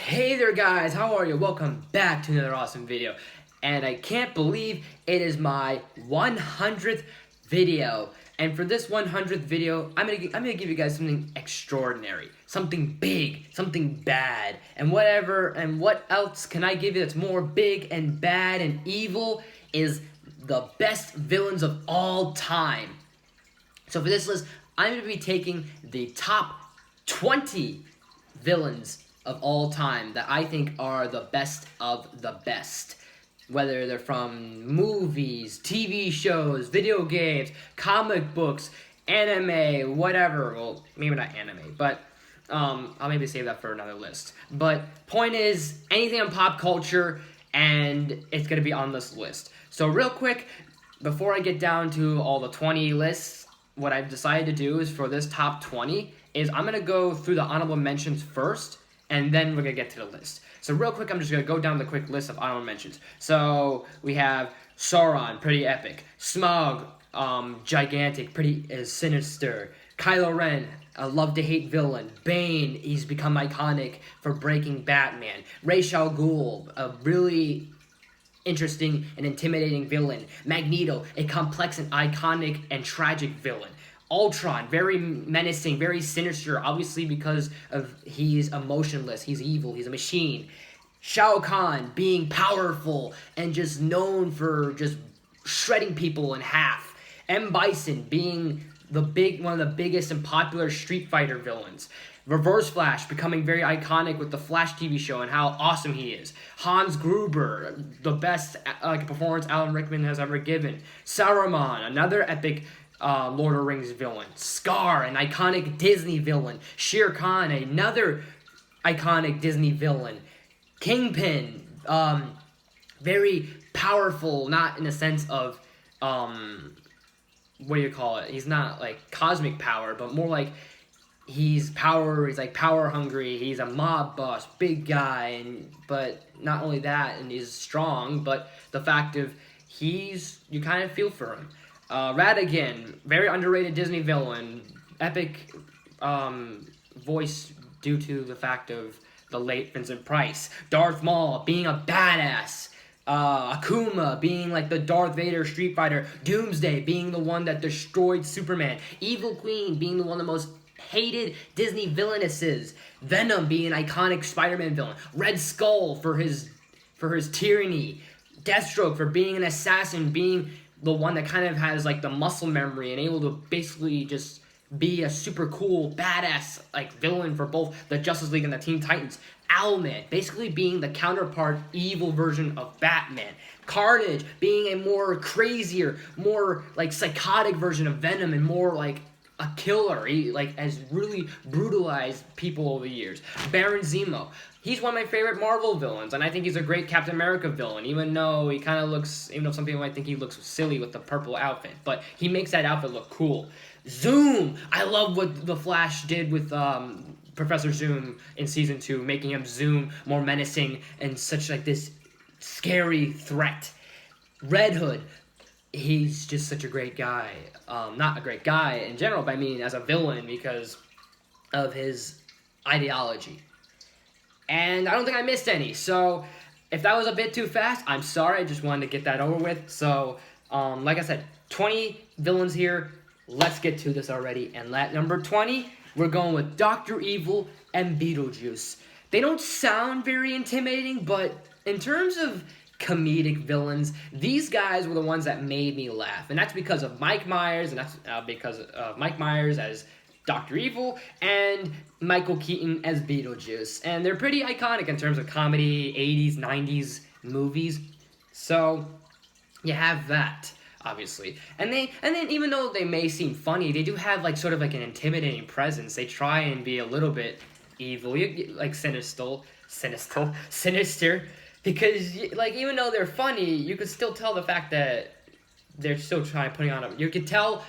Hey there guys, how are you? Welcome back to another awesome video. And I can't believe it is my 100th video. And for this 100th video, I'm gonna give you guys something extraordinary, something big, something bad, and what else can I give you that's more big and bad and evil is the best villains of all time. So for this list, I'm gonna be taking the top 20 villains of all time that I think are the best of the best. Whether they're from movies, TV shows, video games, comic books, anime, whatever. Well, maybe not anime, but I'll maybe save that for another list. But point is, anything in pop culture, and it's going to be on this list. So real quick, before I get down to all the 20 lists, what I've decided to do is for this top 20 is I'm going to go through the honorable mentions first, and then we're going to get to the list. So real quick, I'm just going to go down the quick list of honorable mentions. So we have Sauron, pretty epic. Smaug, gigantic, pretty sinister. Kylo Ren, a love-to-hate villain. Bane, he's become iconic for breaking Batman. Ra's al Ghul, a really interesting and intimidating villain. Magneto, a complex and iconic and tragic villain. Ultron, very menacing, very sinister, obviously because of he's emotionless, he's evil, he's a machine. Shao Kahn, being powerful and just known for just shredding people in half. M. Bison, being one of the biggest and popular Street Fighter villains. Reverse Flash, becoming very iconic with the Flash TV show and how awesome he is. Hans Gruber, the best performance Alan Rickman has ever given. Saruman, another epic Lord of the Rings villain. Scar, an iconic Disney villain. Shere Khan, another iconic Disney villain. Kingpin, very powerful, not in the sense of, what do you call it? He's not like cosmic power, but more like he's like power hungry. He's a mob boss, big guy, but not only that, and he's strong, but the fact of you kind of feel for him. Ratigan, very underrated Disney villain, epic voice due to the fact of the late Vincent Price. Darth Maul, being a badass. Akuma, being like the Darth Vader Street Fighter. Doomsday, being the one that destroyed Superman. Evil Queen, being the one of the most hated Disney villainesses. Venom, being an iconic Spider-Man villain. Red Skull for his tyranny. Deathstroke for being an assassin, being the one that kind of has like the muscle memory and able to basically just be a super cool, badass like villain for both the Justice League and the Teen Titans. Owlman, basically being the counterpart evil version of Batman. Carnage, being a more crazier, more like psychotic version of Venom and more like a killer. He has really brutalized people over the years. Baron Zemo. He's one of my favorite Marvel villains, and I think he's a great Captain America villain, even though some people might think he looks silly with the purple outfit, but he makes that outfit look cool. Zoom! I love what the Flash did with Professor Zoom in Season 2, making him Zoom more menacing and such like this scary threat. Red Hood. He's just such a great guy. Not a great guy in general, but I mean as a villain because of his ideology. And I don't think I missed any, so if that was a bit too fast, I'm sorry, I just wanted to get that over with. So, like I said, 20 villains here, let's get to this already. And at number 20, we're going with Dr. Evil and Beetlejuice. They don't sound very intimidating, but in terms of comedic villains, these guys were the ones that made me laugh. And that's because of Mike Myers, and that's because of Mike Myers as Dr. Evil, and Michael Keaton as Beetlejuice. And they're pretty iconic in terms of comedy, 80s, 90s movies. So, you have that, obviously. And then even though they may seem funny, they do have like sort of like an intimidating presence. They try and be a little bit evil, like sinister. Because, like, even though they're funny, you could still tell the fact that they're still putting on you could tell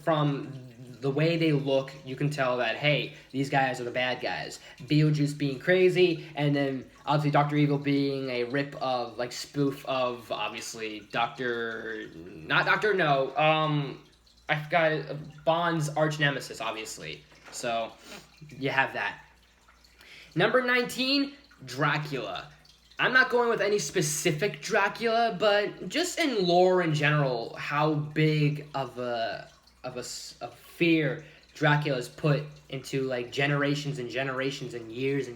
from the way they look, you can tell that, hey, these guys are the bad guys. Beetlejuice being crazy, and then obviously Dr. Evil being a spoof of, obviously, I forgot, Bond's arch nemesis, obviously. So, you have that. Number 19, Dracula. I'm not going with any specific Dracula, but just in lore in general, how big of a fear Dracula's put into like generations and generations and years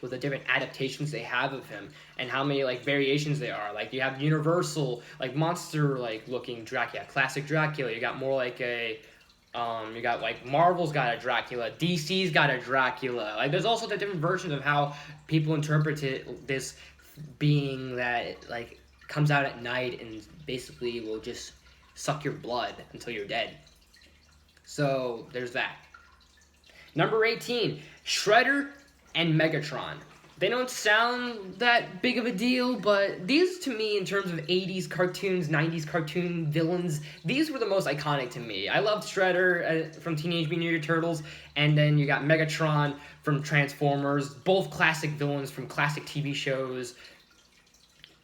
with the different adaptations they have of him, and how many like variations there are. Like you have universal like monster like looking Dracula, classic Dracula. You got more like a you got like Marvel's got a Dracula, DC's got a Dracula. Like there's also the different versions of how people interpret this being that like comes out at night and basically will just suck your blood until you're dead. So there's that. Number 18, Shredder and Megatron. They don't sound that big of a deal, but these to me, in terms of 80s cartoons, 90s cartoon villains, these were the most iconic to me. I loved Shredder from Teenage Mutant Ninja Turtles, and then you got Megatron from Transformers, both classic villains from classic TV shows,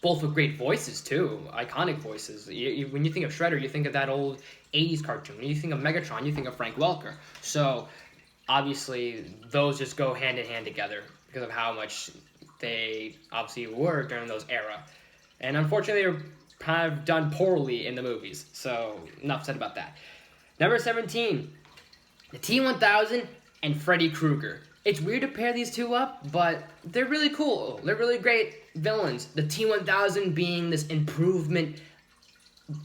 both with great voices too, iconic voices. When you think of Shredder, you think of that old 80s cartoon. When you think of Megatron, you think of Frank Welker. So obviously those just go hand in hand together because of how much they obviously were during those era. And unfortunately, they were kind of done poorly in the movies. So enough said about that. Number 17, the T-1000 and Freddy Krueger. It's weird to pair these two up, but they're really cool. They're really great villains. The T-1000 being this improvement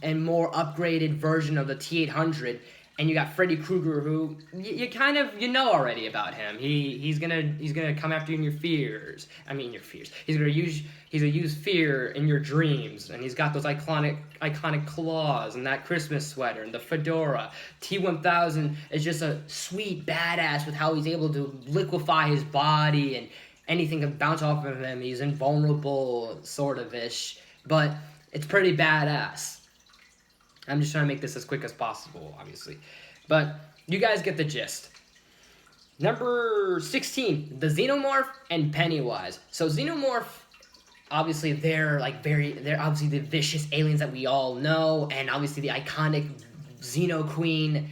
and more upgraded version of the T-800, and you got Freddy Krueger, who you kind of know already about him. He's gonna come after you in your fears. I mean your fears. He's gonna use fear in your dreams, and he's got those iconic claws and that Christmas sweater and the fedora. T-1000 is just a sweet badass with how he's able to liquefy his body and anything can bounce off of him. He's invulnerable, sort of ish, but it's pretty badass. I'm just trying to make this as quick as possible, obviously. But you guys get the gist. Number 16, the Xenomorph and Pennywise. So Xenomorph, obviously they're obviously the vicious aliens that we all know, and obviously the iconic Xeno Queen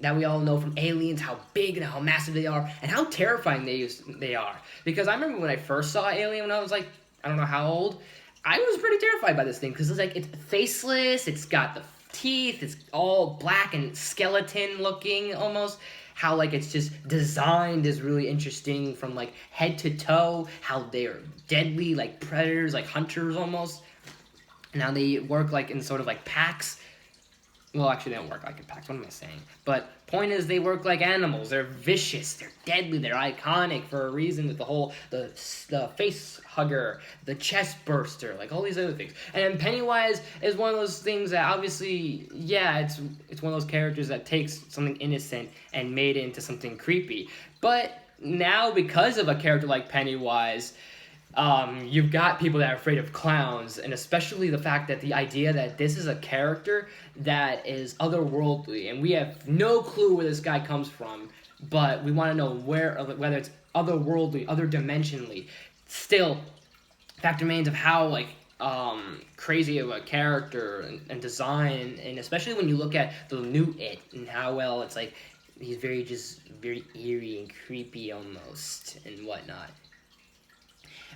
that we all know from Aliens, how big and how massive they are, and how terrifying they are. Because I remember when I first saw Alien when I was like, I don't know how old, I was pretty terrified by this thing, because it's faceless, it's got the teeth, it's all black and skeleton looking almost. How like it's just designed is really interesting from like head to toe, how they're deadly like predators, like hunters almost. And how they work like in sort of like packs. Well, actually they don't work like in packs, what am I saying? But point is, they work like animals. They're vicious, they're deadly, they're iconic for a reason, with the whole the face hugger, the chest burster, like all these other things. And then Pennywise is one of those things that obviously, yeah, it's one of those characters that takes something innocent and made it into something creepy. But now, because of a character like Pennywise, you've got people that are afraid of clowns, and especially the fact that the idea that this is a character that is otherworldly, and we have no clue where this guy comes from, but we want to know whether it's otherworldly, other-dimensionally. Still, fact remains of how like crazy of a character and design, and especially when you look at the new It and how well it's like he's very eerie and creepy almost and whatnot.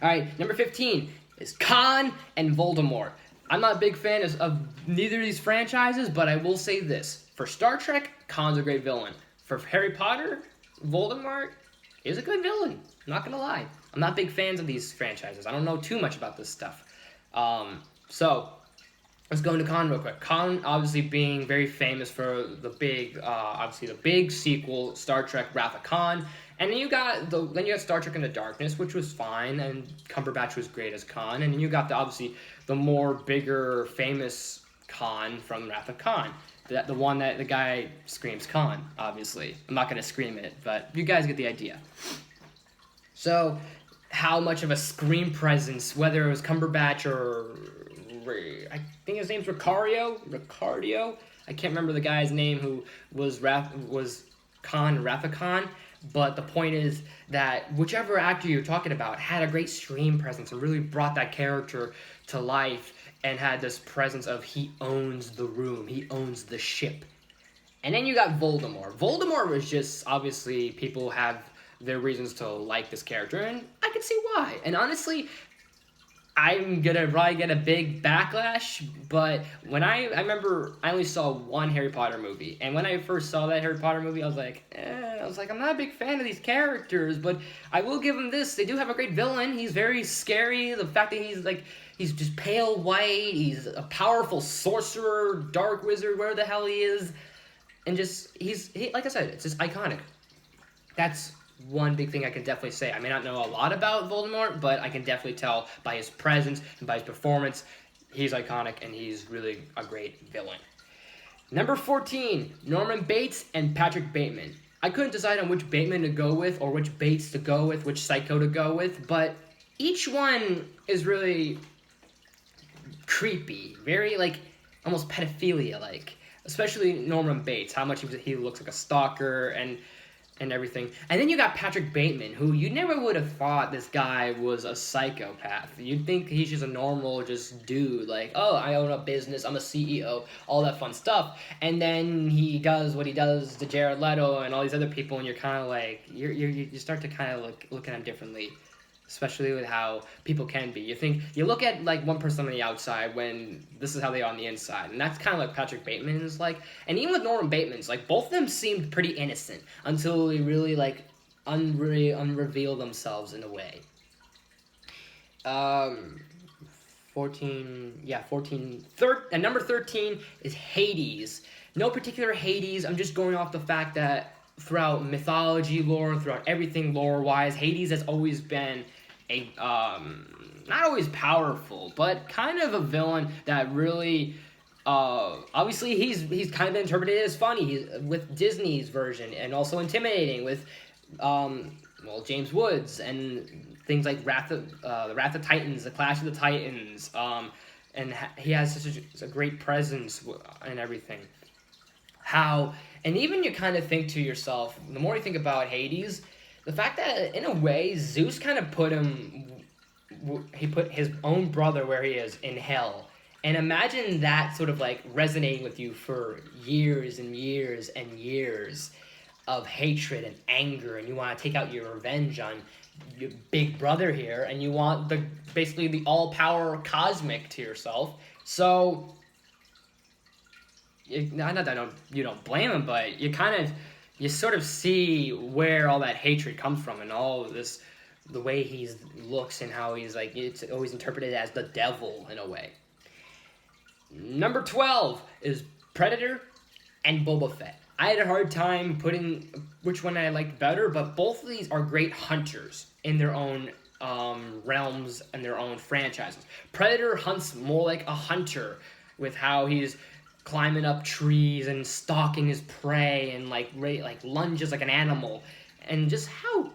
Alright, number 15 is Khan and Voldemort. I'm not a big fan of neither of these franchises, but I will say this. For Star Trek, Khan's a great villain. For Harry Potter, Voldemort is a good villain. I'm not gonna lie. I'm not big fans of these franchises. I don't know too much about this stuff. So, let's go into Khan real quick. Khan, obviously being very famous for the big sequel, Star Trek Wrath of Khan. And then you got Star Trek Into Darkness, which was fine, and Cumberbatch was great as Khan. And then you got the more bigger, famous Khan from Wrath of Khan. The one that the guy screams Khan, obviously. I'm not going to scream it, but you guys get the idea. So, how much of a screen presence, whether it was Cumberbatch or I think his name's Ricardo. I can't remember the guy's name who was Khan, Wrath of Khan. But the point is that whichever actor you're talking about had a great screen presence and really brought that character to life and had this presence of he owns the room, he owns the ship. And then you got Voldemort. Voldemort was just, obviously, people have their reasons to like this character, and I can see why. And honestly, I'm gonna probably get a big backlash, but when I remember I only saw one Harry Potter movie, and when I first saw that Harry Potter movie, I was like, I'm not a big fan of these characters, but I will give them this. They do have a great villain. He's very scary. The fact that he's just pale white. He's a powerful sorcerer, dark wizard, where the hell he is, and he like I said, it's just iconic. That's one big thing I can definitely say. I may not know a lot about Voldemort, but I can definitely tell by his presence and by his performance, he's iconic and he's really a great villain. Number 14, Norman Bates and Patrick Bateman. I couldn't decide on which Bateman to go with or which Bates to go with, which Psycho to go with, but each one is really creepy, very almost pedophilia-like, especially Norman Bates, how much he looks like a stalker and everything. And then you got Patrick Bateman, who you never would have thought this guy was a psychopath. You'd think he's just a normal dude, I own a business, I'm a CEO, all that fun stuff. And then he does what he does to Jared Leto and all these other people, and you're kind of you start to kind of look at him differently, especially with how people can be. You look at one person on the outside when this is how they are on the inside, and that's kind of like Patrick Bateman is like. And even with Norman Bateman's, both of them seemed pretty innocent until they really unreveal themselves in a way. 14, and number 13 is Hades. No particular Hades, I'm just going off the fact that throughout mythology lore, throughout everything lore-wise, Hades has always been not always powerful, but kind of a villain that really, obviously he's kind of interpreted as funny with Disney's version, and also intimidating with, James Woods, and things like the Wrath of Titans, the Clash of the Titans, and he has such a great presence and everything. And even you kind of think to yourself, the more you think about Hades, the fact that, in a way, Zeus kind of put his own brother where he is, in hell. And imagine that sort of resonating with you for years and years and years of hatred and anger, and you want to take out your revenge on your big brother here, and you want basically the all-power cosmic to yourself. So, not that you don't blame him, but you sort of see where all that hatred comes from, and all of this, the way he looks and how he's it's always interpreted as the devil in a way. Number 12 is Predator and Boba Fett. I had a hard time putting which one I liked better, but both of these are great hunters in their own realms and their own franchises. Predator hunts more like a hunter, with how he's climbing up trees and stalking his prey and lunges like an animal, and just how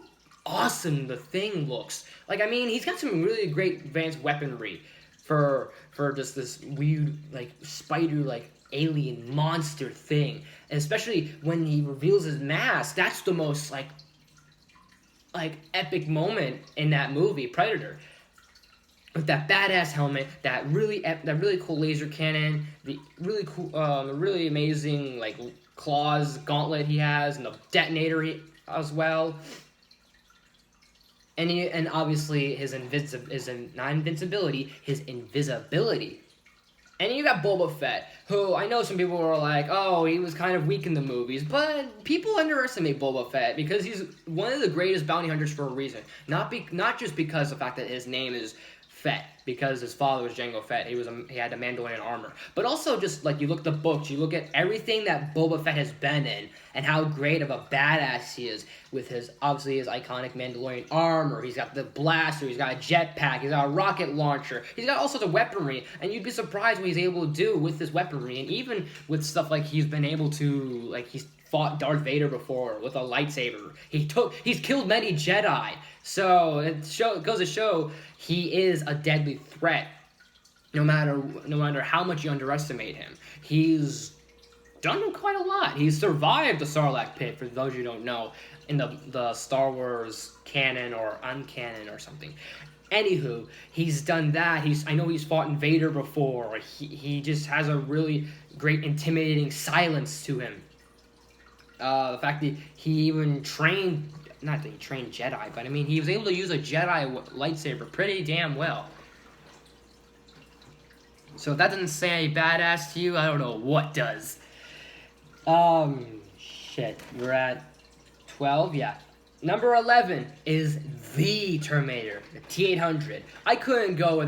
awesome the thing looks. He's got some really great advanced weaponry for just this weird spider alien monster thing, and especially when he reveals his mask, that's the most epic moment in that movie, Predator. With that badass helmet, that really cool laser cannon, the really cool, really amazing claws gauntlet he has, and the detonator as well, and obviously his invisibility. And you got Boba Fett, who I know some people were like, oh, he was kind of weak in the movies, but people underestimate Boba Fett because he's one of the greatest bounty hunters for a reason. Not just because of the fact that his name is Fett, because his father was Jango Fett. He had the Mandalorian armor. But also just you look at the books, you look at everything that Boba Fett has been in, and how great of a badass he is with his iconic Mandalorian armor. He's got the blaster, he's got a jetpack, he's got a rocket launcher, he's got all sorts of weaponry, and you'd be surprised what he's able to do with this weaponry, and even with stuff he's been able to, he's fought Darth Vader before with a lightsaber. He's killed many Jedi. So it goes to show he is a deadly threat. No matter how much you underestimate him, he's done quite a lot. He's survived the Sarlacc pit, for those you don't know, in the Star Wars canon or uncanon or something. Anywho, he's done that. I know he's fought Vader before. He just has a really great intimidating silence to him. The fact that he even trained not that he trained Jedi, but I mean, he was able to use a Jedi lightsaber pretty damn well. So if that doesn't say any badass to you, I don't know what does. Shit, we're at 12, yeah. Number 11 is the Terminator, the T800. I couldn't go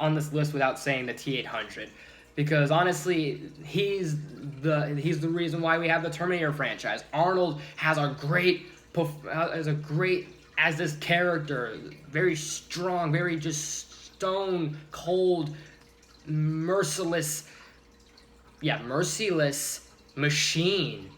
on this list without saying the T800, because honestly, he's the reason why we have the Terminator franchise. Arnold has as this character, very strong, very just stone cold, merciless machine.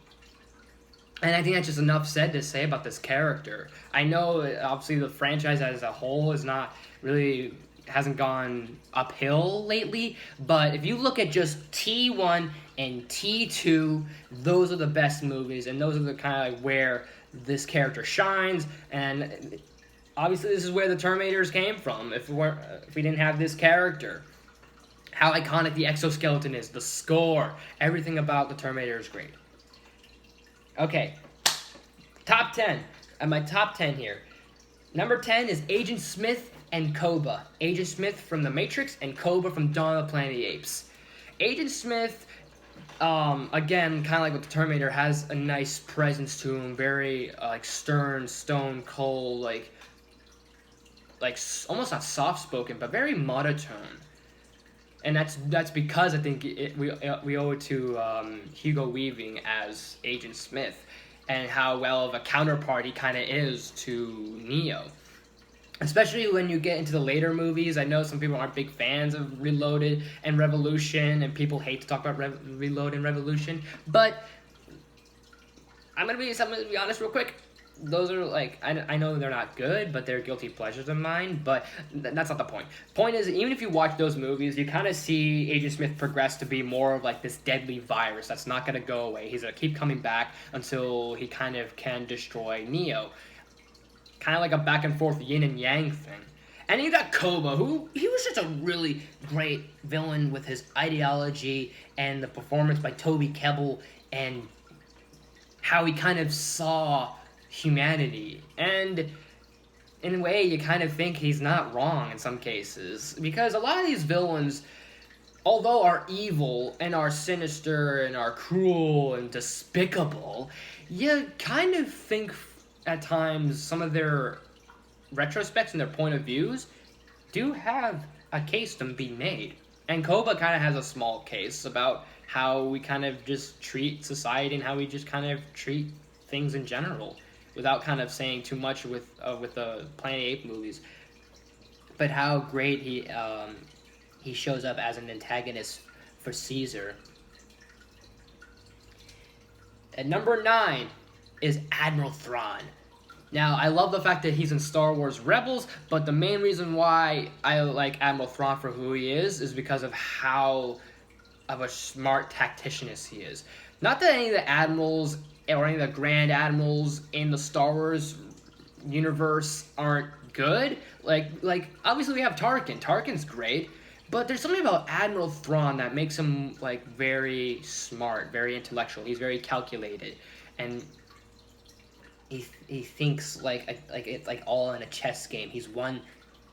And I think that's just enough said to say about this character. I know, obviously, the franchise as a whole hasn't gone uphill lately, but if you look at just T1 and T2, those are the best movies, and those are the kind of where this character shines, and obviously this is where the Terminators came from, if we didn't have this character. How iconic the exoskeleton is, the score, everything about the Terminator is great. Okay, top 10. And my top 10 here. Number 10 is Agent Smith and Koba. Agent Smith from The Matrix and Koba from Dawn of the Planet of the Apes. Agent Smith, again, kind of like with the Terminator, has a nice presence to him. Very stern, stone cold, like almost not soft-spoken, but very monotone. And that's because I think we owe it to Hugo Weaving as Agent Smith, and how well of a counterpart he kind of is to Neo. Especially when you get into the later movies. I know some people aren't big fans of Reloaded and Revolution, and people hate to talk about Reload and Revolution. But I'm gonna be honest real quick. Those are I know they're not good, but they're guilty pleasures of mine, but that's not the point. Point is, even if you watch those movies, you kind of see Agent Smith progress to be more of this deadly virus that's not going to go away. He's going to keep coming back until he kind of can destroy Neo. Kind of like a back and forth yin and yang thing. And you got Koba, who he was just a really great villain with his ideology and the performance by Toby Kebbell and how he kind of saw humanity. And in a way, you kind of think he's not wrong in some cases, because a lot of these villains, although are evil and are sinister and are cruel and despicable, you kind of think at times some of their retrospects and their point of views do have a case to be made. And Koba kind of has a small case about how we kind of just treat society and how we just kind of treat things in general, without kind of saying too much with the Planet of the Apes movies, but how great he shows up as an antagonist for Caesar. At number 9 is Admiral Thrawn. Now, I love the fact that he's in Star Wars Rebels, but the main reason why I like Admiral Thrawn for who he is because of how of a smart tacticianist he is. Not that any of the admirals or any of the Grand Admirals in the Star Wars universe aren't good. Like obviously we have Tarkin. Tarkin's great, but there's something about Admiral Thrawn that makes him very smart, very intellectual. He's very calculated, and he thinks it's all in a chess game. He's one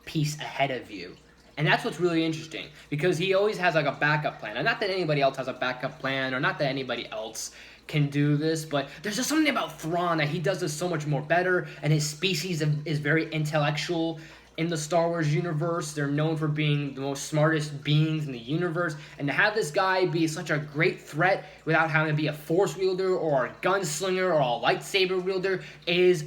piece ahead of you. And that's what's really interesting, because he always has a backup plan. And not that anybody else has a backup plan, or not that anybody else can do this, but there's just something about Thrawn that he does this so much more better, and his species is very intellectual in the Star Wars universe. They're known for being the most smartest beings in the universe, and to have this guy be such a great threat without having to be a force wielder or a gunslinger or a lightsaber wielder is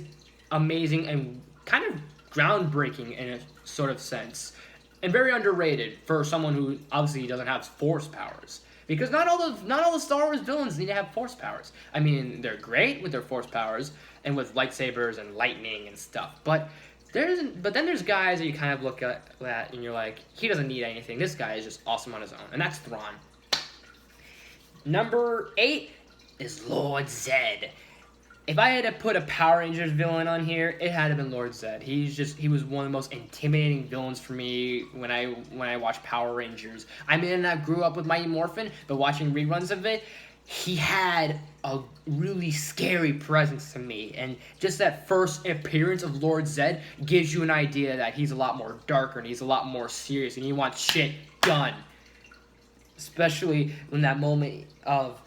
amazing and kind of groundbreaking in a sort of sense, and very underrated for someone who obviously doesn't have force powers. Because not all the Star Wars villains need to have force powers. I mean, they're great with their force powers and with lightsabers and lightning and stuff. But then there's guys that you kind of look at and you're like, he doesn't need anything. This guy is just awesome on his own, and that's Thrawn. Number 8 is Lord Zedd. If I had to put a Power Rangers villain on here, it had to have been Lord Zedd. He was one of the most intimidating villains for me when I watched Power Rangers. I may not grew up with Mighty Morphin, but watching reruns of it, he had a really scary presence to me, and just that first appearance of Lord Zedd gives you an idea that he's a lot more darker and he's a lot more serious and he wants shit done. Especially in that moment of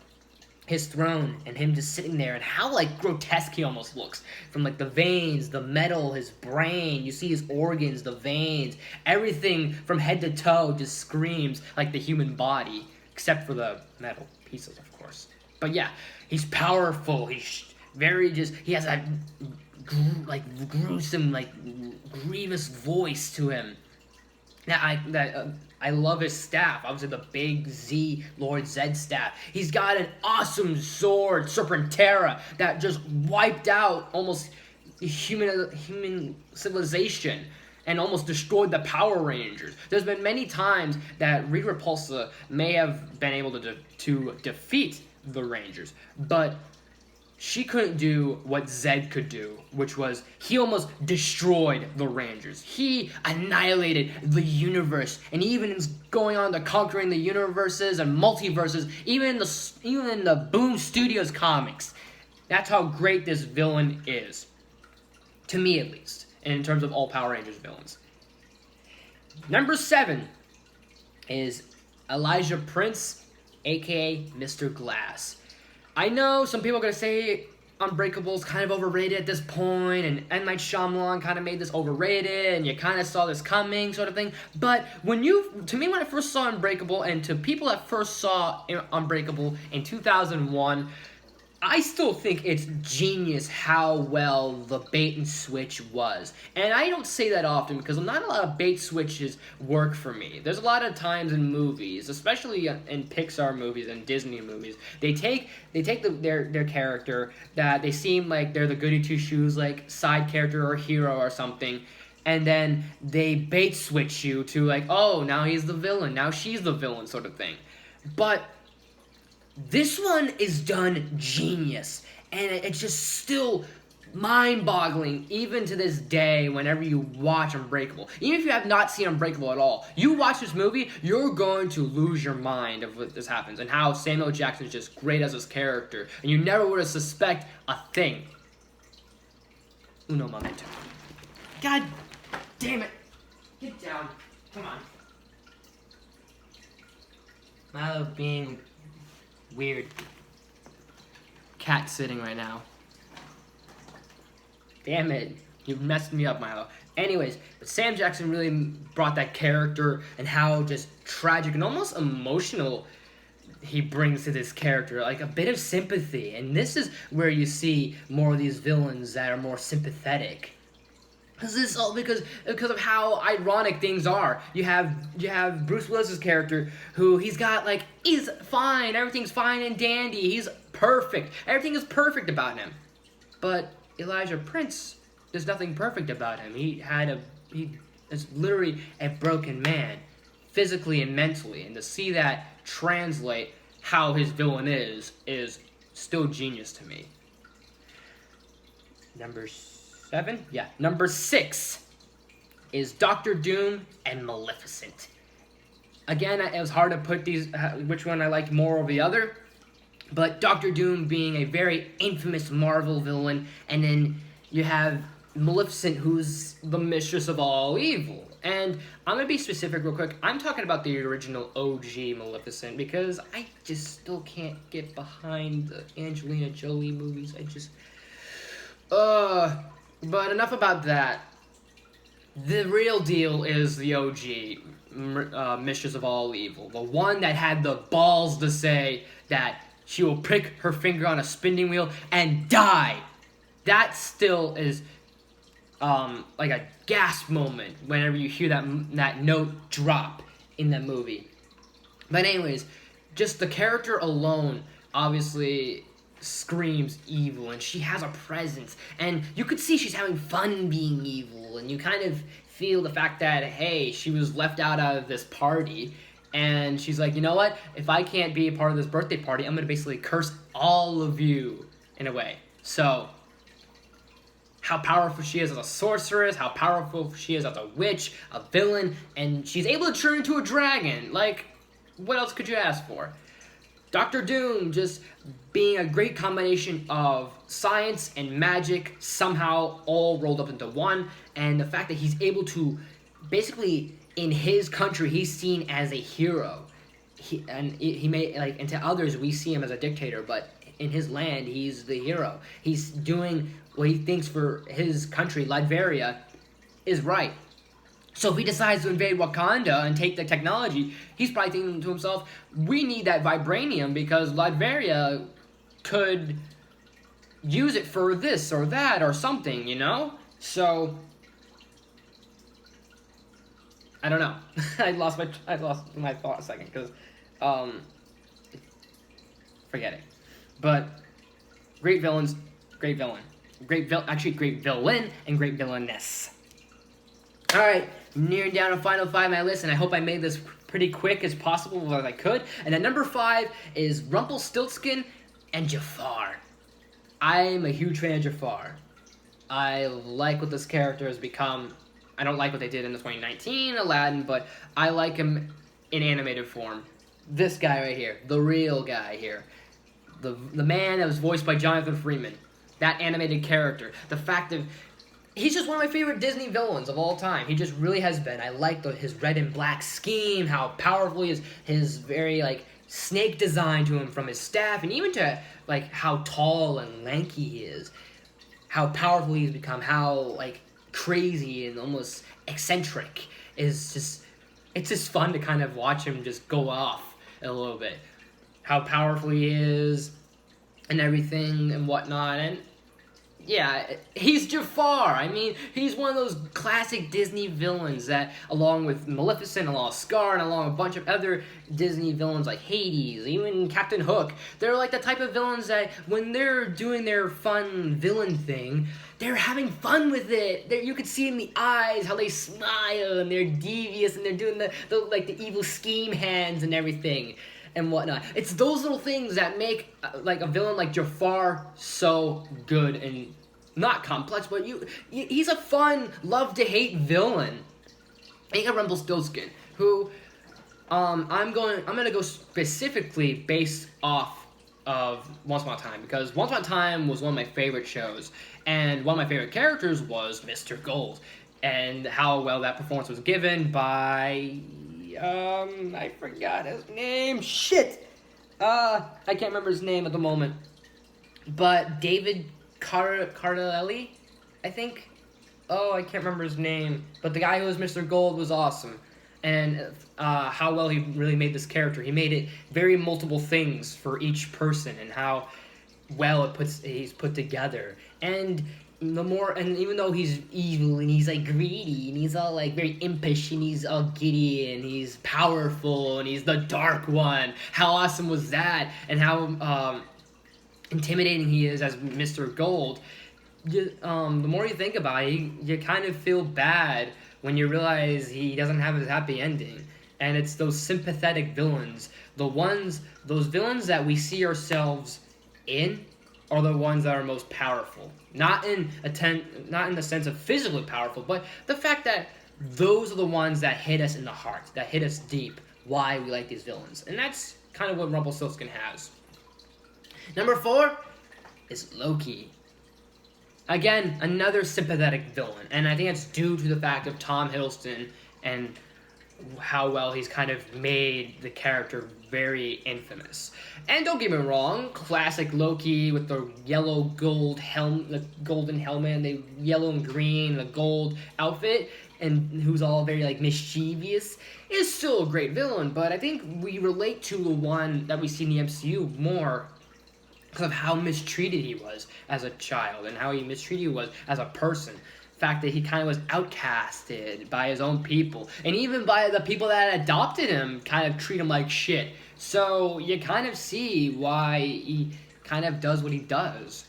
his throne and him just sitting there, and how like grotesque he almost looks, from like the veins, the metal, his brain, you see his organs, the veins, everything from head to toe just screams like the human body, except for the metal pieces, of course. But yeah, he's powerful, he's very just, he has that gruesome, like grievous voice to him. I love his staff. Obviously, the big Z Lord Zedd staff. He's got an awesome sword, Serpentera, that just wiped out almost human civilization and almost destroyed the Power Rangers. There's been many times that Rita Repulsa may have been able to defeat the Rangers, but she couldn't do what Zedd could do, which was he almost destroyed the Rangers. He annihilated the universe, and he even is going on to conquering the universes and multiverses, even in the Boom Studios comics. That's how great this villain is, to me at least, in terms of all Power Rangers villains. Number 7 is Elijah Prince, aka Mr. Glass. I know some people are going to say Unbreakable is kind of overrated at this point, and M. Night Shyamalan kind of made this overrated, and you kind of saw this coming, sort of thing. But when I first saw Unbreakable, and to people that first saw Unbreakable in 2001, I still think it's genius how well the bait and switch was. And I don't say that often because not a lot of bait switches work for me. There's a lot of times in movies, especially in Pixar movies and Disney movies, they take their character that they seem like they're the goody two shoes, like side character or hero or something, and then they bait switch you to like, oh, now he's the villain, now she's the villain, sort of thing. But this one is done genius, and it's just still mind-boggling even to this day whenever you watch Unbreakable. Even if you have not seen Unbreakable at all, you watch this movie, you're going to lose your mind of what this happens and how Samuel Jackson is just great as his character, and you never would have suspect a thing. Uno momento. God damn it. Get down. Come on. Milo being weird. Cat sitting right now. Damn it. You messed me up, Milo. Anyways, but Sam Jackson really brought that character and how just tragic and almost emotional he brings to this character. Like a bit of sympathy. And this is where you see more of these villains that are more sympathetic. This is all because of how ironic things are. You have Bruce Willis's character who he's fine, everything's fine and dandy, he's perfect, everything is perfect about him. But Elijah Prince, there's nothing perfect about him. He is literally a broken man, physically and mentally, and to see that translate how his villain is still genius to me. Number 7? Yeah. Number 6 is Doctor Doom and Maleficent. Again, it was hard to put which one I liked more over the other, but Doctor Doom being a very infamous Marvel villain, and then you have Maleficent, who's the mistress of all evil. And I'm going to be specific real quick. I'm talking about the original OG Maleficent, because I just still can't get behind the Angelina Jolie movies. But enough about that. The real deal is the OG Mistress of All Evil. The one that had the balls to say that she will prick her finger on a spinning wheel and die. That still is like a gasp moment whenever you hear that note drop in the movie. But anyways, just the character alone obviously screams evil, and she has a presence, and you could see she's having fun being evil, and you kind of feel the fact that, hey, she was left out of this party, and she's like, you know what, if I can't be a part of this birthday party, I'm going to basically curse all of you, in a way. So, how powerful she is as a sorceress, how powerful she is as a witch, a villain, and she's able to turn into a dragon. Like, what else could you ask for? Doctor Doom just being a great combination of science and magic somehow all rolled up into one, and the fact that he's able to basically in his country he's seen as a hero. He may like, and to others we see him as a dictator, but in his land he's the hero. He's doing what he thinks for his country, Latveria, is right. So if he decides to invade Wakanda and take the technology, he's probably thinking to himself, we need that vibranium because Latveria could use it for this or that or something, you know? So, I don't know. I lost my thought a second because, forget it. But, great villains, great villain. Great villain and great villainess. Alright, nearing down to final 5 on my list, and I hope I made this pretty quick as possible as I could. And then number 5 is Rumpelstiltskin and Jafar. I'm a huge fan of Jafar. I like what this character has become. I don't like what they did in the 2019 Aladdin, but I like him in animated form. This guy right here, the real guy here. The man that was voiced by Jonathan Freeman. That animated character. The fact that he's just one of my favorite Disney villains of all time. He just really has been. I like his red and black scheme, how powerful he is, his very, like, snake design to him from his staff, and even to, like, how tall and lanky he is. How powerful he's become, how, like, crazy and almost eccentric. It's just fun to kind of watch him just go off a little bit. How powerful he is and everything and whatnot, and yeah, he's Jafar. I mean, he's one of those classic Disney villains that, along with Maleficent, along with Scar, and along a bunch of other Disney villains like Hades, even Captain Hook, they're like the type of villains that when they're doing their fun villain thing, they're having fun with it. You could see in the eyes how they smile and they're devious and they're doing the evil scheme hands and everything and whatnot. It's those little things that make like a villain like Jafar so good and not complex, but he's a fun, love-to-hate villain. And you got Rumpelstiltskin, who I'm gonna go specifically based off of Once Upon a Time, because Once Upon a Time was one of my favorite shows, and one of my favorite characters was Mr. Gold, and how well that performance was given by I forgot his name. Shit! I can't remember his name at the moment. But David Cardelli, I think? Oh, I can't remember his name. But the guy who was Mr. Gold was awesome. And how well he really made this character. He made it very multiple things for each person, and how well he's put together. And even though he's evil and he's like greedy and he's all like very impish and he's all giddy and he's powerful and he's the dark one, how awesome was that? And how intimidating he is as Mr. Gold. The more you think about it, you kind of feel bad when you realize he doesn't have his happy ending. And it's those sympathetic villains, those villains that we see ourselves in, are the ones that are most powerful. Not in the sense of physically powerful, but the fact that those are the ones that hit us in the heart, that hit us deep, why we like these villains. And that's kind of what Rumpelstiltskin has. Number 4 is Loki. Again, another sympathetic villain, and I think it's due to the fact of Tom Hiddleston and how well he's kind of made the character very infamous. And don't get me wrong, classic Loki with the golden helmet, and the yellow and green, the gold outfit, and who's all very like mischievous, is still a great villain. But I think we relate to the one that we see in the MCU more because of how mistreated he was as a child and how he mistreated was as a person. Fact that he kind of was outcasted by his own people, and even by the people that adopted him kind of treat him like shit. So you kind of see why he kind of does what he does.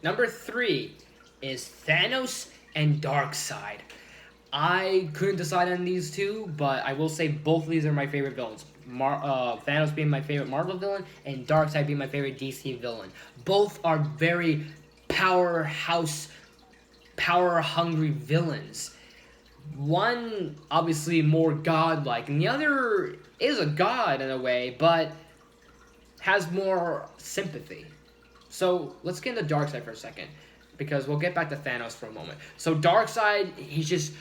Number 3 is Thanos and Darkseid. I couldn't decide on these two, but I will say both of these are my favorite villains. Thanos being my favorite Marvel villain, and Darkseid being my favorite DC villain. Both are very power-hungry villains. One obviously more godlike, and the other is a god in a way, but has more sympathy. So let's get into Darkseid for a second, because we'll get back to Thanos for a moment. So Darkseid, he's just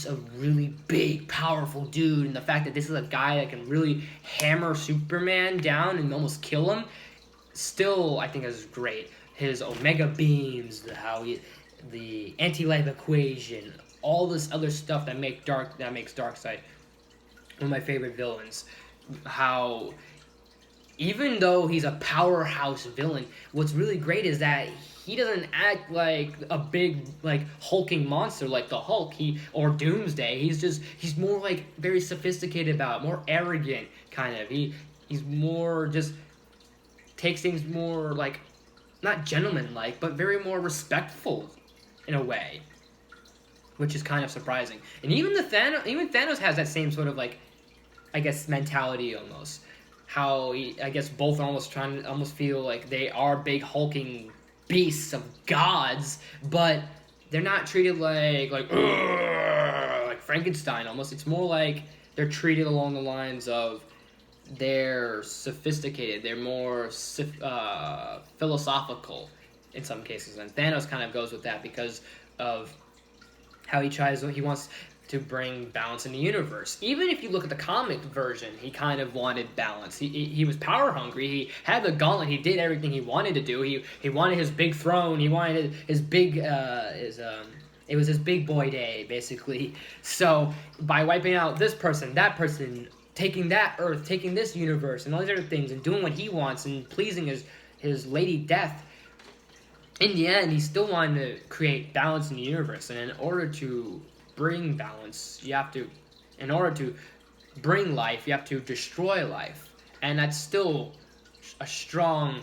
a really big, powerful dude, and the fact that this is a guy that can really hammer Superman down and almost kill him, still I think is great. His Omega beams, the anti-life equation, all this other stuff that makes Darkseid one of my favorite villains. How even though he's a powerhouse villain, what's really great is that he doesn't act like a big, like, hulking monster like the Hulk or Doomsday. He's more like very sophisticated about it, more arrogant kind of. He's more just takes things more like not gentleman-like, but very more respectful in a way, which is kind of surprising. And even Thanos has that same sort of, like, I guess, mentality almost. How I guess both are almost feel like they are big hulking beasts of gods, but they're not treated like Frankenstein almost. It's more like they're treated along the lines of they're sophisticated, they're more philosophical in some cases, and Thanos kind of goes with that because of how he wants to bring balance in the universe. Even if you look at the comic version, he kind of wanted balance. He was power hungry. He had the gauntlet. He did everything he wanted to do. He wanted his big throne. He wanted his big it was his big boy day basically. So by wiping out this person, that person, taking that Earth, taking this universe, and all these other things, and doing what he wants and pleasing his Lady Death, in the end, he still wanted to create balance in the universe. And in order to bring balance, in order to bring life, you have to destroy life. And that's still a strong,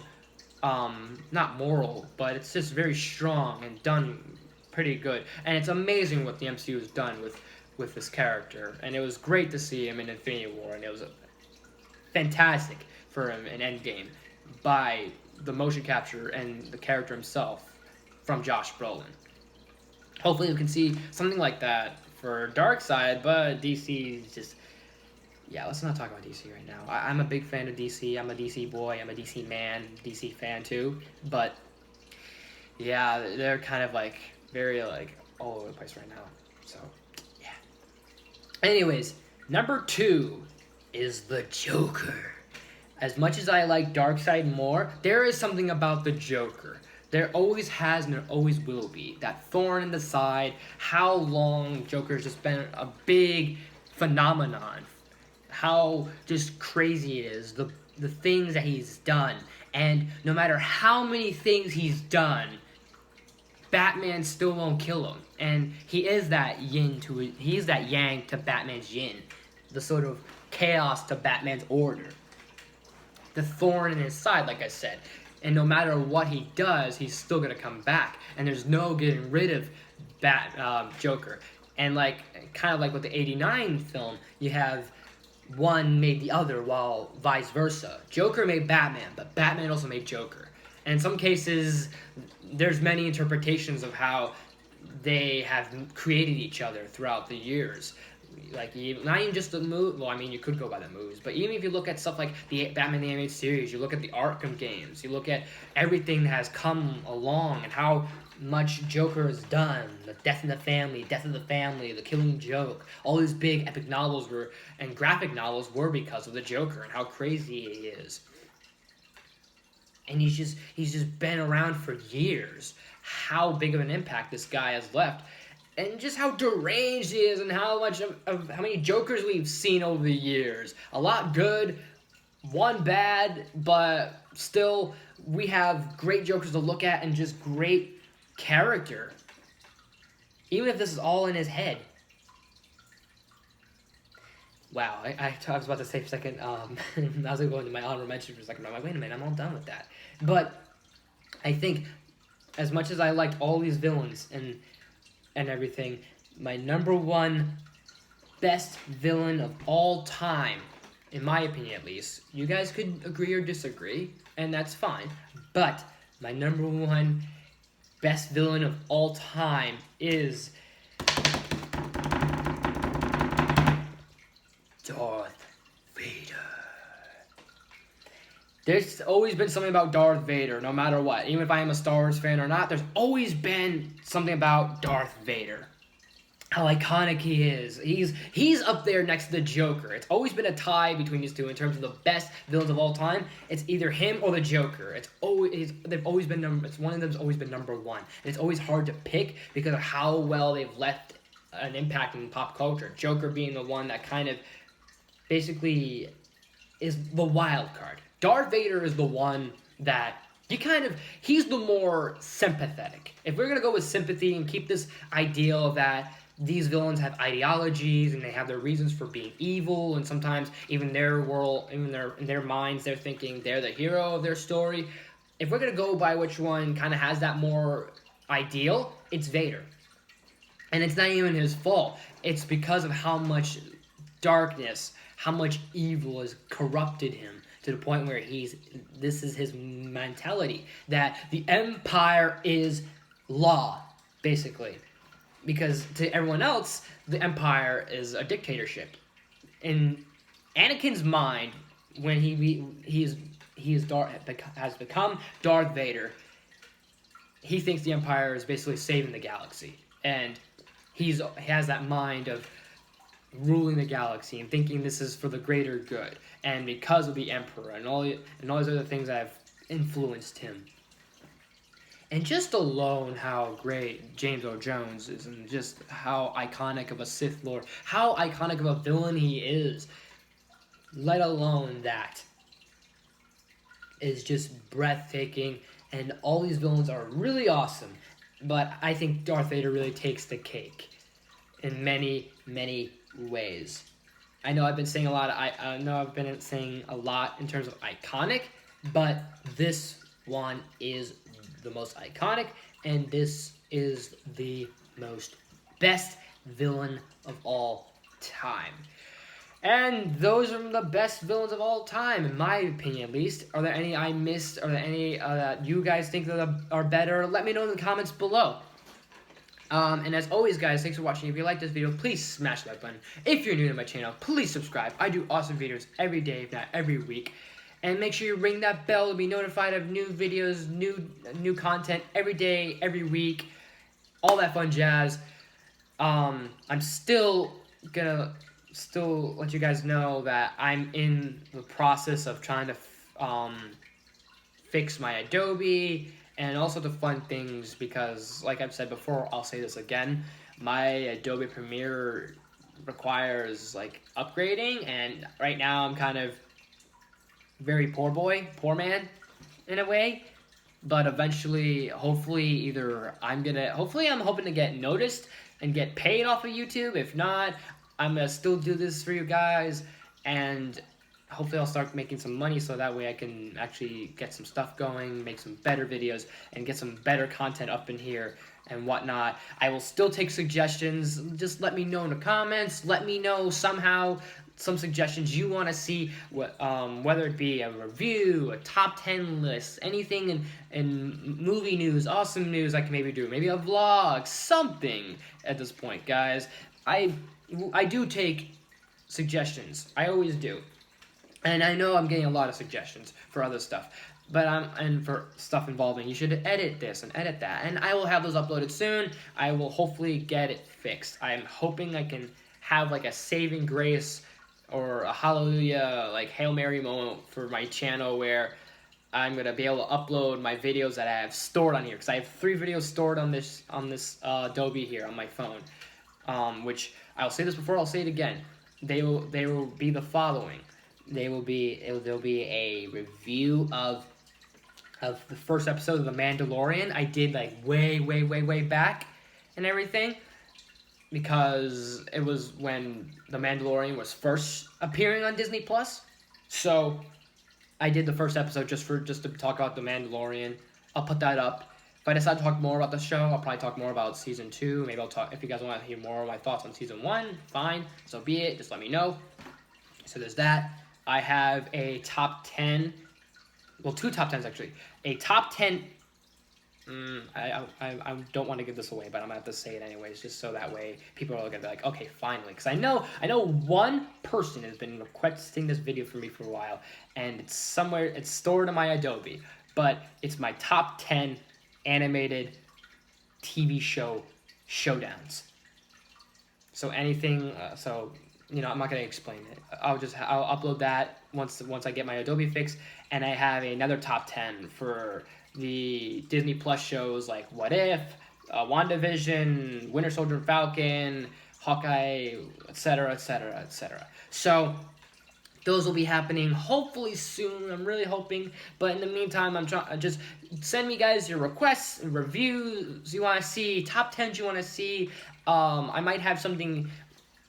not moral, but it's just very strong and done pretty good. And it's amazing what the MCU has done with this character. And it was great to see him in Infinity War, and it was fantastic for him in Endgame by the motion capture and the character himself from Josh Brolin. Hopefully we can see something like that for Darkseid, but DC is just... Yeah, let's not talk about DC right now. I'm a big fan of DC. I'm a DC boy. I'm a DC man. DC fan too. But yeah, they're kind of like very like all over the place right now. So yeah. Anyways, number 2 is the Joker. As much as I like Darkseid more, there is something about the Joker. There always has and there always will be. That thorn in the side, how long Joker's just been a big phenomenon. How just crazy it is, the things that he's done. And no matter how many things he's done, Batman still won't kill him. And he is that yang to Batman's yin. The sort of chaos to Batman's order. The thorn in his side, like I said. And no matter what he does, he's still going to come back. And there's no getting rid of Joker. And kind of like with the 89 film, you have one made the other while vice versa. Joker made Batman, but Batman also made Joker. And in some cases, there's many interpretations of how they have created each other throughout the years. Like, not even just the movie. Well, I mean, you could go by the movies, but even if you look at stuff like the Batman the Animated Series, you look at the Arkham games, you look at everything that has come along and how much Joker has done, the Death of the Family, the Killing Joke, all these big epic novels and graphic novels were because of the Joker and how crazy he is. And he's just been around for years. How big of an impact this guy has left. And just how deranged he is and how much of how many Jokers we've seen over the years. A lot good, one bad, but still we have great Jokers to look at and just great character. Even if this is all in his head. Wow, I was about to say for a second, I was going to go into my honorable mention for a second, but I'm like, wait a minute, I'm all done with that. But I think as much as I liked all these villains and everything, my number 1 best villain of all time, in my opinion at least, you guys could agree or disagree, and that's fine, but my number 1 best villain of all time is There's always been something about Darth Vader, no matter what. Even if I am a Star Wars fan or not, there's always been something about Darth Vader. How iconic he is. He's up there next to the Joker. It's always been a tie between these two in terms of the best villains of all time. It's either him or the Joker. It's one of them's always been number one. And it's always hard to pick because of how well they've left an impact in pop culture. Joker being the one that kind of basically is the wild card. Darth Vader is the one that he's the more sympathetic. If we're gonna go with sympathy and keep this ideal that these villains have ideologies and they have their reasons for being evil, and sometimes even their world, even in their minds, they're thinking they're the hero of their story. If we're gonna go by which one kind of has that more ideal, it's Vader. And it's not even his fault. It's because of how much darkness, how much evil has corrupted him to the point where this is his mentality, that the Empire is law, basically. Because to everyone else, the Empire is a dictatorship. In Anakin's mind, when has become Darth Vader, he thinks the Empire is basically saving the galaxy, and he has that mind of ruling the galaxy and thinking this is for the greater good, and because of the Emperor and all these other things that have influenced him. And just alone how great James Earl Jones is, and just how iconic of a Sith Lord, how iconic of a villain he is, let alone that, is just breathtaking, and all these villains are really awesome, but I think Darth Vader really takes the cake in many, many ways. I know I've been saying a lot, a lot in terms of iconic, but this one is the most iconic, and this is the best villain of all time. And those are the best villains of all time, in my opinion at least. Are there any I missed? Are there any that you guys think that are better? Let me know in the comments below. And as always, guys, thanks for watching. If you like this video, please smash the like button. If you're new to my channel, please subscribe. I do awesome videos every day, if not every week. And make sure you ring that bell to be notified of new videos, new content every day, every week, all that fun jazz. I'm still gonna let you guys know that I'm in the process of trying to fix my Adobe and also the fun things, because like I've said before, I'll say this again, my Adobe Premiere requires like upgrading, and right now I'm kind of very poor man in a way, but eventually, hopefully I'm hoping to get noticed and get paid off of YouTube. If not, I'm gonna still do this for you guys, and hopefully I'll start making some money so that way I can actually get some stuff going, make some better videos, and get some better content up in here and whatnot. I will still take suggestions. Just let me know in the comments. Let me know somehow some suggestions you want to see, whether it be a review, a top 10 list, anything in movie news, awesome news I can maybe do, maybe a vlog, something at this point, guys. I do take suggestions. I always do. And I know I'm getting a lot of suggestions for other stuff, and for stuff involving, you should edit this and edit that, and I will have those uploaded soon. I will hopefully get it fixed. I'm hoping I can have like a saving grace or a hallelujah, like Hail Mary moment for my channel, where I'm gonna be able to upload my videos that I have stored on here, because I have 3 videos stored on this Adobe here on my phone, which I'll say this before, I'll say it again. They will be the following. There'll be a review of the first episode of The Mandalorian. I did like way back and everything, because it was when The Mandalorian was first appearing on Disney Plus. So I did the first episode just to talk about The Mandalorian. I'll put that up. If I decide to talk more about the show, I'll probably talk more about season 2. Maybe I'll talk, if you guys want to hear more of my thoughts on season 1, fine, so be it. Just let me know. So there's that. I have a top 10, well, 2 top 10s actually. A top 10 I don't want to give this away, but I'm gonna have to say it anyways, just so that way people are gonna be like, okay, finally, because I know one person has been requesting this video for me for a while, and it's somewhere, it's stored in my Adobe, but it's my top 10 animated TV show showdowns. So anything, you know, I'm not gonna explain it. I'll upload that once I get my Adobe fixed, and I have another top 10 for the Disney Plus shows like What If, WandaVision, Winter Soldier and Falcon, Hawkeye, etc., etc., etc. So those will be happening hopefully soon. I'm really hoping. But in the meantime, just send me guys your requests and reviews you want to see, top 10s you want to see. I might have something.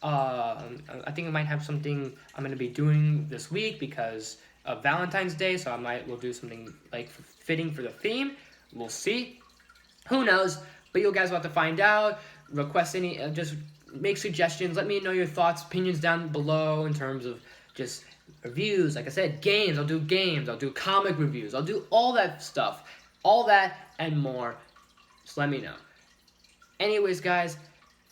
I think I might have something I'm gonna be doing this week because of Valentine's Day. So we'll do something like fitting for the theme. We'll see. Who knows? But you guys will have to find out. Request any. Just make suggestions. Let me know your thoughts, opinions down below in terms of just reviews. Like I said, games. I'll do games. I'll do comic reviews. I'll do all that stuff. All that and more. Just let me know. Anyways, guys,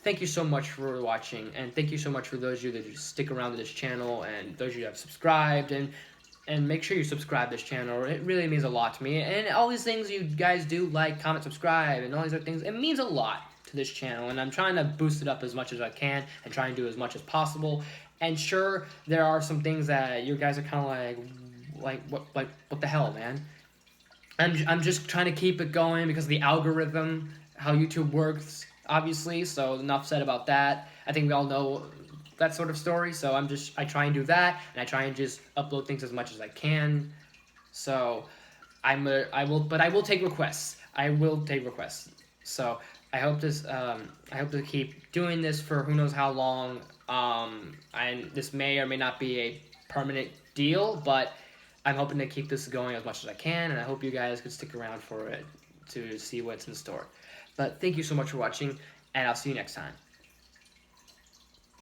thank you so much for watching. And thank you so much for those of you that just stick around to this channel and those of you that have subscribed. And make sure you subscribe to this channel. It really means a lot to me. And all these things you guys do, like, comment, subscribe, and all these other things, it means a lot to this channel. And I'm trying to boost it up as much as I can and try and do as much as possible. And sure, there are some things that you guys are kind of like what the hell, man? I'm just trying to keep it going because of the algorithm, how YouTube works, obviously. So enough said about that. I think we all know that sort of story. So I try and do that, and I try and just upload things as much as I can. So I will take requests. I will take requests. So I hope to keep doing this for who knows how long. And this may or may not be a permanent deal, but I'm hoping to keep this going as much as I can, and I hope you guys could stick around for it to see what's in store. But thank you so much for watching, and I'll see you next time.